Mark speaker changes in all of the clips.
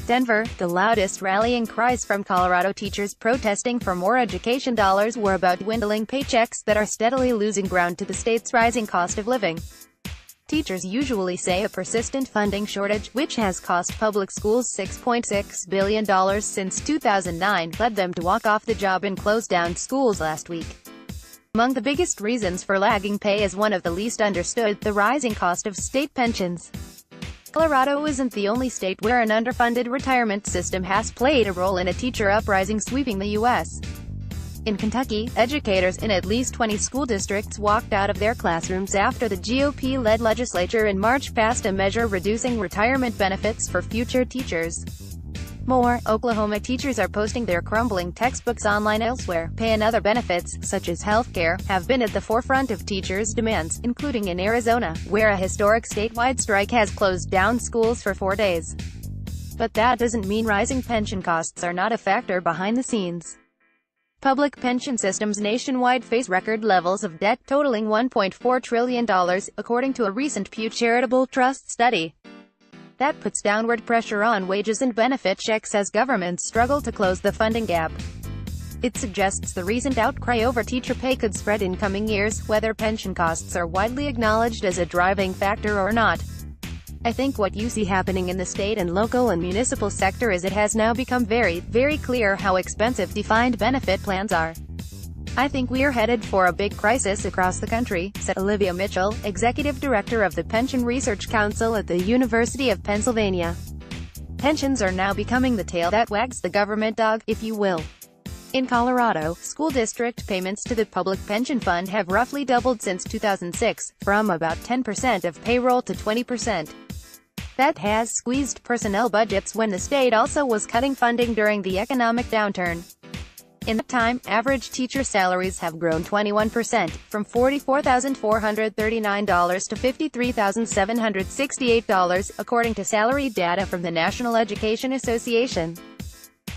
Speaker 1: Denver, the loudest rallying cries from Colorado teachers protesting for more education dollars were about dwindling paychecks that are steadily losing ground to the state's rising cost of living. Teachers usually say a persistent funding shortage, which has cost public schools $6.6 billion since 2009, led them to walk off the job and close down schools last week. Among the biggest reasons for lagging pay is one of the least understood: the rising cost of state pensions. Colorado isn't the only state where an underfunded retirement system has played a role in a teacher uprising sweeping the U.S. In Kentucky, educators in at least 20 school districts walked out of their classrooms after the GOP-led legislature in March passed a measure reducing retirement benefits for future teachers. More, Oklahoma teachers are posting their crumbling textbooks online elsewhere. Pay and other benefits, such as health care, have been at the forefront of teachers' demands, including in Arizona, where a historic statewide strike has closed down schools for 4 days. But that doesn't mean rising pension costs are not a factor behind the scenes. Public pension systems nationwide face record levels of debt totaling $1.4 trillion, according to a recent Pew Charitable Trust study. That puts downward pressure on wages and benefit checks as governments struggle to close the funding gap. It suggests the recent outcry over teacher pay could spread in coming years, whether pension costs are widely acknowledged as a driving factor or not. I think what you see happening in the state and local and municipal sector is it has now become very, very clear how expensive defined benefit plans are. I think we're headed for a big crisis across the country, said Olivia Mitchell, executive director of the Pension Research Council at the University of Pennsylvania. Pensions are now becoming the tail that wags the government dog, if you will. In Colorado, school district payments to the public pension fund have roughly doubled since 2006, from about 10% of payroll to 20%. That has squeezed personnel budgets when the state also was cutting funding during the economic downturn. In that time, average teacher salaries have grown 21%, from $44,439 to $53,768, according to salary data from the National Education Association.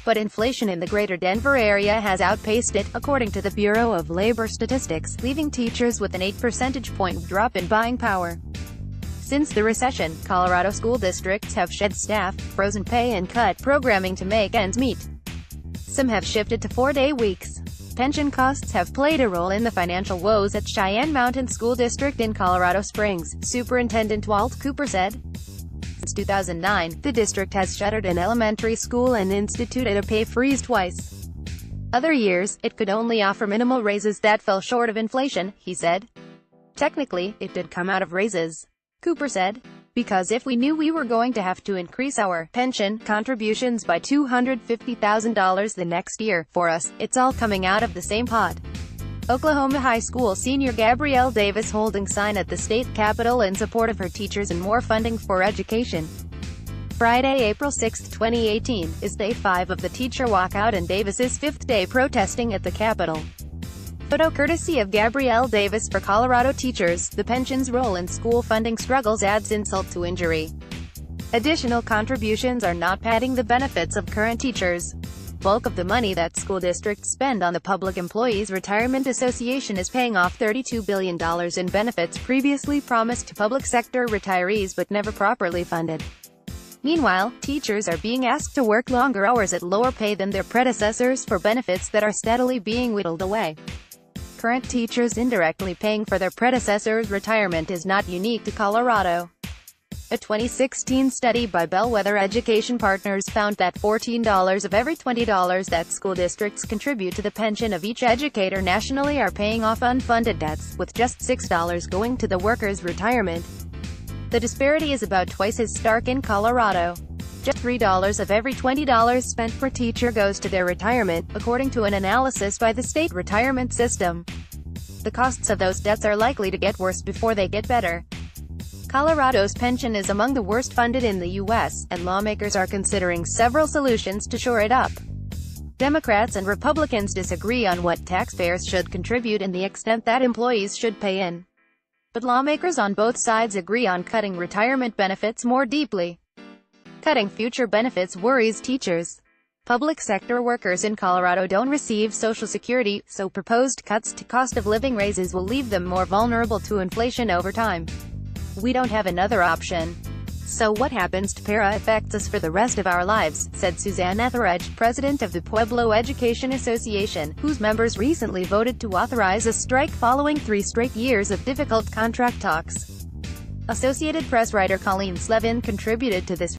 Speaker 1: But inflation in the greater Denver area has outpaced it, according to the Bureau of Labor Statistics, leaving teachers with an 8 percentage point drop in buying power. Since the recession, Colorado school districts have shed staff, frozen pay and cut programming to make ends meet. Some have shifted to 4-day weeks. Pension costs have played a role in the financial woes at Cheyenne Mountain School District in Colorado Springs, Superintendent Walt Cooper said. Since 2009, the district has shuttered an elementary school and instituted a pay freeze twice. Other years, it could only offer minimal raises that fell short of inflation, he said. Technically, it did come out of raises, Cooper said, because if we knew we were going to have to increase our pension contributions by $250,000 the next year, for us, it's all coming out of the same pot. Oklahoma high school senior Gabrielle Davis holding sign at the state capitol in support of her teachers and more funding for education. Friday, April 6, 2018, is day 5 of the teacher walkout and Davis's 5th day protesting at the Capitol. Photo courtesy of Gabrielle Davis for Colorado teachers. The pension's role in school funding struggles adds insult to injury. Additional contributions are not padding the benefits of current teachers. Bulk of the money that school districts spend on the Public Employees Retirement Association is paying off $32 billion in benefits previously promised to public sector retirees but never properly funded. Meanwhile, teachers are being asked to work longer hours at lower pay than their predecessors for benefits that are steadily being whittled away. Current teachers indirectly paying for their predecessors' retirement is not unique to Colorado. A 2016 study by Bellwether Education Partners found that $14 of every $20 that school districts contribute to the pension of each educator nationally are paying off unfunded debts, with just $6 going to the workers' retirement. The disparity is about twice as stark in Colorado. Just $3 of every $20 spent per teacher goes to their retirement, according to an analysis by the state retirement system. The costs of those debts are likely to get worse before they get better. Colorado's pension is among the worst funded in the U.S., and lawmakers are considering several solutions to shore it up. Democrats and Republicans disagree on what taxpayers should contribute and the extent that employees should pay in. But lawmakers on both sides agree on cutting retirement benefits more deeply. Cutting future benefits worries teachers. Public sector workers in Colorado don't receive Social Security, so proposed cuts to cost of living raises will leave them more vulnerable to inflation over time. We don't have another option. So what happens to para affects us for the rest of our lives, said Suzanne Etheredge, president of the Pueblo Education Association, whose members recently voted to authorize a strike following 3 straight years of difficult contract talks. Associated Press writer Colleen Slevin contributed to this